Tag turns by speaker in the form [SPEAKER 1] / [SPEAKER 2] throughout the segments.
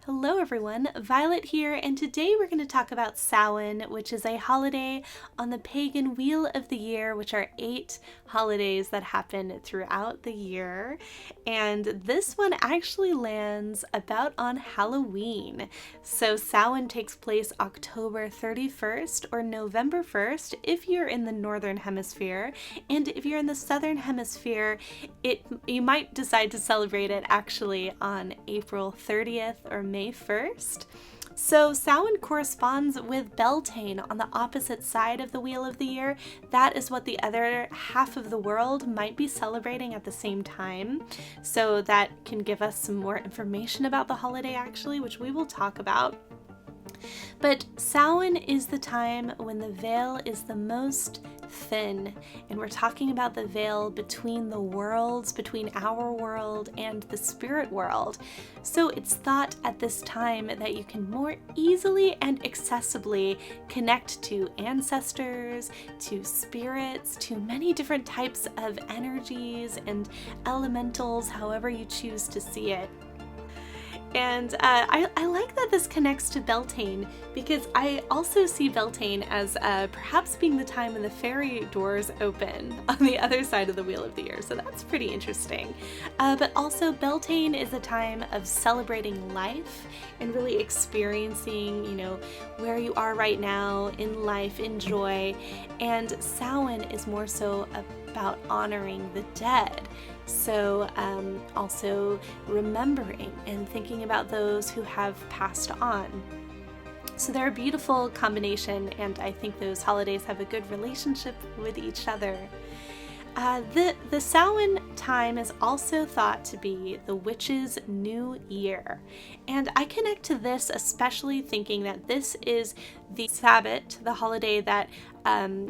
[SPEAKER 1] Hello everyone, Violet here, and today we're going to talk about Samhain, which is a holiday on the pagan wheel of the year, which are 8 holidays that happen throughout the year. And this one actually lands about on Halloween. So Samhain takes place October 31st or November 1st if you're in the northern hemisphere, and if you're in the southern hemisphere, you might decide to celebrate it actually on April 30th or May 1st. So Samhain corresponds with Beltane on the opposite side of the wheel of the year. That is what the other half of the world might be celebrating at the same time. So that can give us some more information about the holiday actually, which we will talk about. But Samhain is the time when the veil is the most thin, and we're talking about the veil between the worlds, between our world and the spirit world. So it's thought at this time that you can more easily and accessibly connect to ancestors, to spirits, to many different types of energies and elementals, however you choose to see it. And I like that this connects to Beltane, because I also see Beltane as perhaps being the time when the fairy doors open on the other side of the wheel of the year. So that's pretty interesting. But also Beltane is a time of celebrating life and really experiencing, where you are right now in life, in joy. And Samhain is more so about honoring the dead. So also remembering and thinking about those who have passed on. So they're a beautiful combination, and I think those holidays have a good relationship with each other. The Samhain time is also thought to be the witch's new year. And I connect to this especially thinking that this is the Sabbat, the holiday that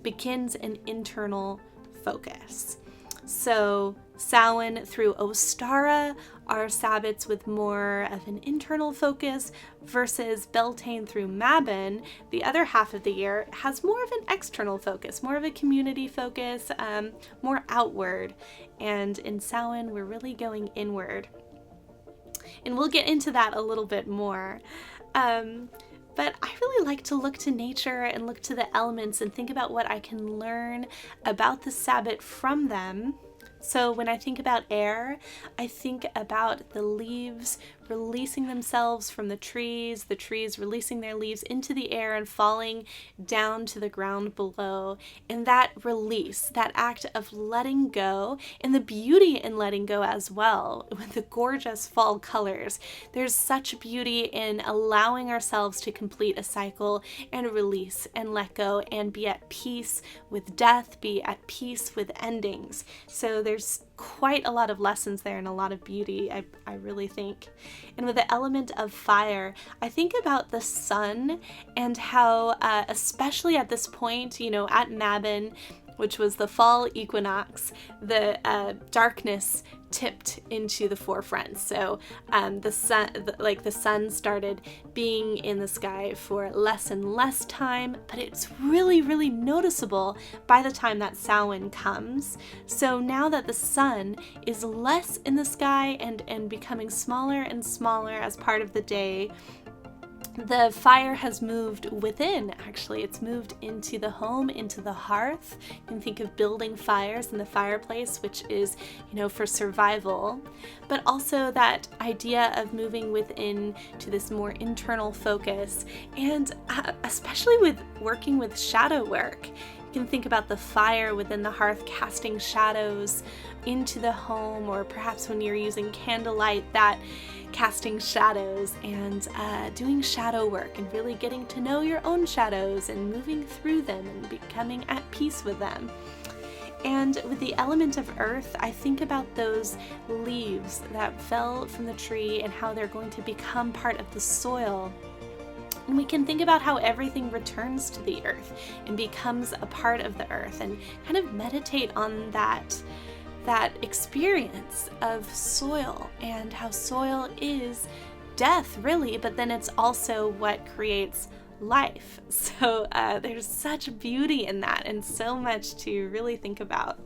[SPEAKER 1] begins an internal focus. So Samhain through Ostara are Sabbats with more of an internal focus, versus Beltane through Mabon, the other half of the year, has more of an external focus, more of a community focus, more outward. And in Samhain, we're really going inward. And we'll get into that a little bit more. But I really like to look to nature and look to the elements and think about what I can learn about the Sabbat from them. So when I think about air, I think about the leaves releasing themselves from the trees releasing their leaves into the air and falling down to the ground below. And that release, that act of letting go, and the beauty in letting go as well, with the gorgeous fall colors. There's such beauty in allowing ourselves to complete a cycle and release and let go and be at peace with death, be at peace with endings. So there's quite a lot of lessons there and a lot of beauty, I really think. And with the element of fire, I think about the sun and how, especially at this point, at Mabon, which was the fall equinox, the darkness tipped into the forefront. So the sun started being in the sky for less and less time, but it's really, really noticeable by the time that Samhain comes. So now that the sun is less in the sky and becoming smaller and smaller as part of the day, the fire has moved within, actually. It's moved into the home, into the hearth. You can think of building fires in the fireplace, which is, for survival. But also that idea of moving within to this more internal focus, and especially with working with shadow work. You can think about the fire within the hearth casting shadows into the home, or perhaps when you're using candlelight, that casting shadows and doing shadow work and really getting to know your own shadows and moving through them and becoming at peace with them. And with the element of earth, I think about those leaves that fell from the tree and how they're going to become part of the soil. And we can think about how everything returns to the earth and becomes a part of the earth, and kind of meditate on that experience of soil, and how soil is death, really, but then it's also what creates life. So there's such beauty in that and so much to really think about.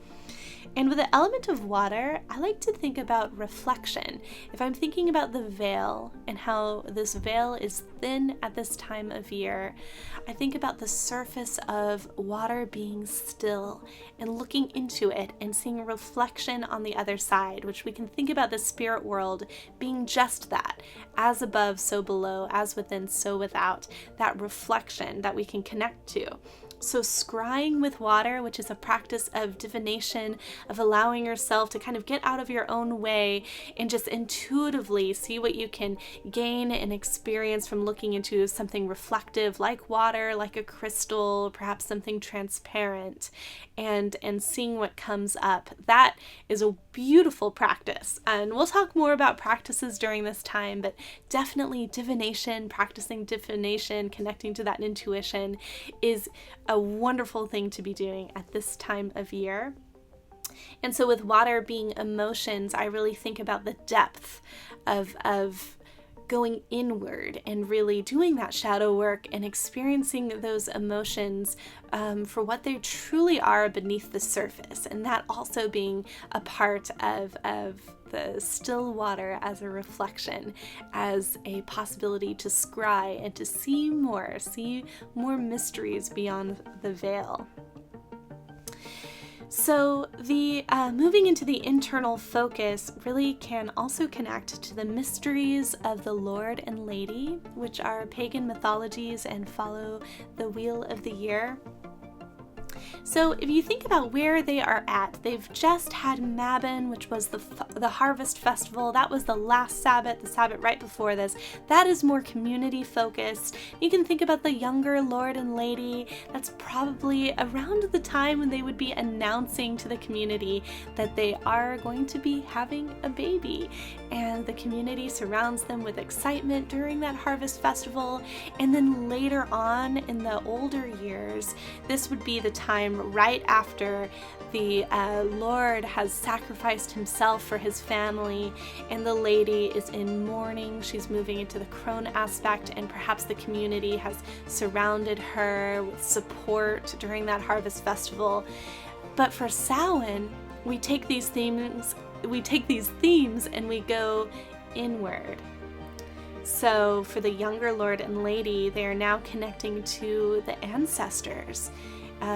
[SPEAKER 1] And with the element of water, I like to think about reflection. If I'm thinking about the veil and how this veil is thin at this time of year, I think about the surface of water being still and looking into it and seeing reflection on the other side, which we can think about the spirit world being just that, as above, so below, as within, so without, that reflection that we can connect to. So scrying with water, which is a practice of divination, of allowing yourself to kind of get out of your own way and just intuitively see what you can gain and experience from looking into something reflective like water, like a crystal, perhaps something transparent, and seeing what comes up. That is a beautiful practice. And we'll talk more about practices during this time, but definitely divination, practicing divination, connecting to that intuition is a wonderful thing to be doing at this time of year. And so with water being emotions, I really think about the depth of going inward and really doing that shadow work and experiencing those emotions for what they truly are beneath the surface. And that also being a part of the still water as a reflection, as a possibility to scry and to see more mysteries beyond the veil. So the moving into the internal focus really can also connect to the mysteries of the Lord and Lady, which are pagan mythologies and follow the wheel of the year. So if you think about where they are at, they've just had Mabon, which was the harvest festival. That was the last Sabbat, the Sabbat right before this. That is more community focused. You can think about the younger Lord and Lady. That's probably around the time when they would be announcing to the community that they are going to be having a baby. And the community surrounds them with excitement during that harvest festival. And then later on in the older years, this would be the time right after the Lord has sacrificed himself for his family, and the lady is in mourning. She's moving into the crone aspect, and perhaps the community has surrounded her with support during that harvest festival. But for Samhain, we take these themes and we go inward. So for the younger Lord and Lady, they are now connecting to the ancestors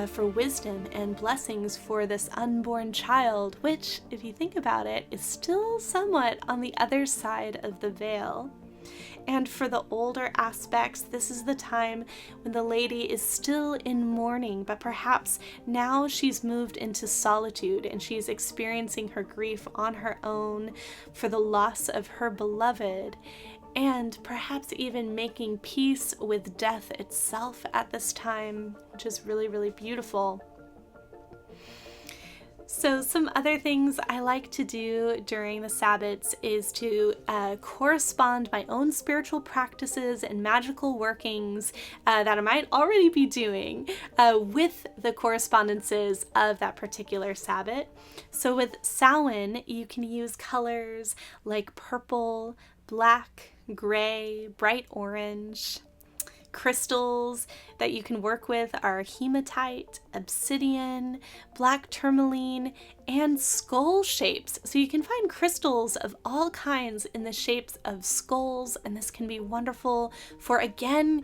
[SPEAKER 1] for wisdom and blessings for this unborn child, which, if you think about it, is still somewhat on the other side of the veil. And for the older aspects, this is the time when the lady is still in mourning, but perhaps now she's moved into solitude and she's experiencing her grief on her own for the loss of her beloved, and perhaps even making peace with death itself at this time, which is really, really beautiful. So some other things I like to do during the Sabbats is to correspond my own spiritual practices and magical workings that I might already be doing with the correspondences of that particular Sabbat. So with Samhain, you can use colors like purple, black, gray, bright orange. Crystals that you can work with are hematite, obsidian, black tourmaline, and skull shapes. So you can find crystals of all kinds in the shapes of skulls, and this can be wonderful for, again,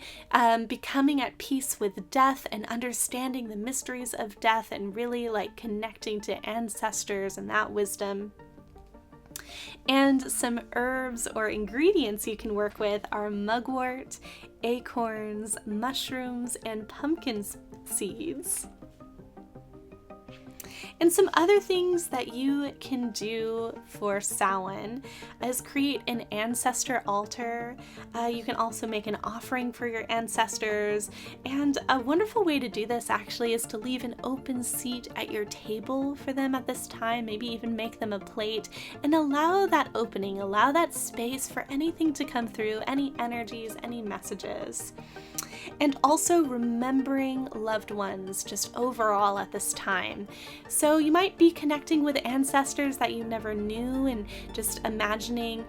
[SPEAKER 1] becoming at peace with death and understanding the mysteries of death and really like connecting to ancestors and that wisdom. And some herbs or ingredients you can work with are mugwort, acorns, mushrooms, and pumpkin seeds. And some other things that you can do for Samhain is create an ancestor altar. You can also make an offering for your ancestors. And a wonderful way to do this actually is to leave an open seat at your table for them at this time, maybe even make them a plate, and allow that opening, allow that space for anything to come through, any energies, any messages. and also remembering loved ones just overall at this time. So you might be connecting with ancestors that you never knew and just imagining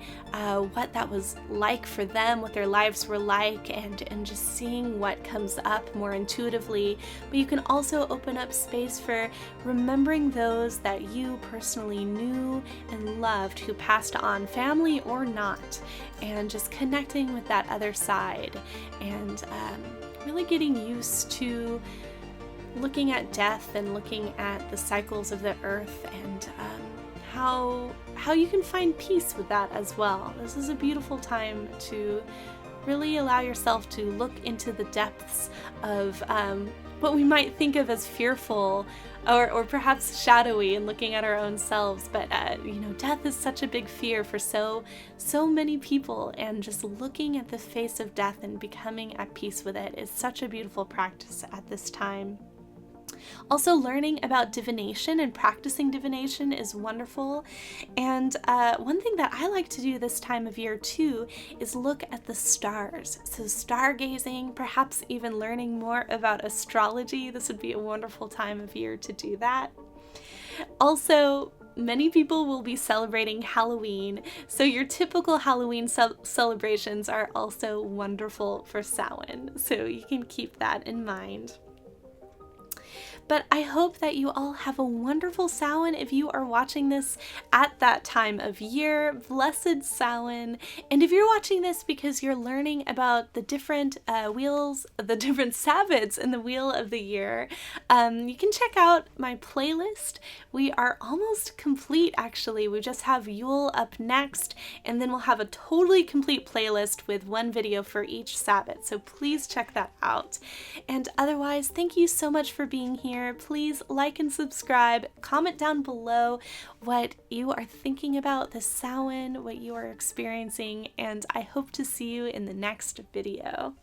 [SPEAKER 1] what that was like for them, what their lives were like, and just seeing what comes up more intuitively. But you can also open up space for remembering those that you personally knew and loved who passed on, family or not, and just connecting with that other side and really getting used to looking at death and looking at the cycles of the earth and how you can find peace with that as well. This is a beautiful time to really allow yourself to look into the depths of what we might think of as fearful or perhaps shadowy in looking at our own selves. But death is such a big fear for so many people, and just looking at the face of death and becoming at peace with it is such a beautiful practice at this time. Also, learning about divination and practicing divination is wonderful. And one thing that I like to do this time of year too is look at the stars. So stargazing, perhaps even learning more about astrology. This would be a wonderful time of year to do that. Also, many people will be celebrating Halloween, so your typical Halloween celebrations are also wonderful for Samhain, so you can keep that in mind. But I hope that you all have a wonderful Samhain if you are watching this at that time of year. Blessed Samhain. And if you're watching this because you're learning about the different the different Sabbats in the Wheel of the Year, you can check out my playlist. We are almost complete, actually. We just have Yule up next, and then we'll have a totally complete playlist with one video for each Sabbat. So please check that out. And otherwise, thank you so much for being here. Please like and subscribe, comment down below what you are thinking about this Samhain, what you are experiencing, and I hope to see you in the next video.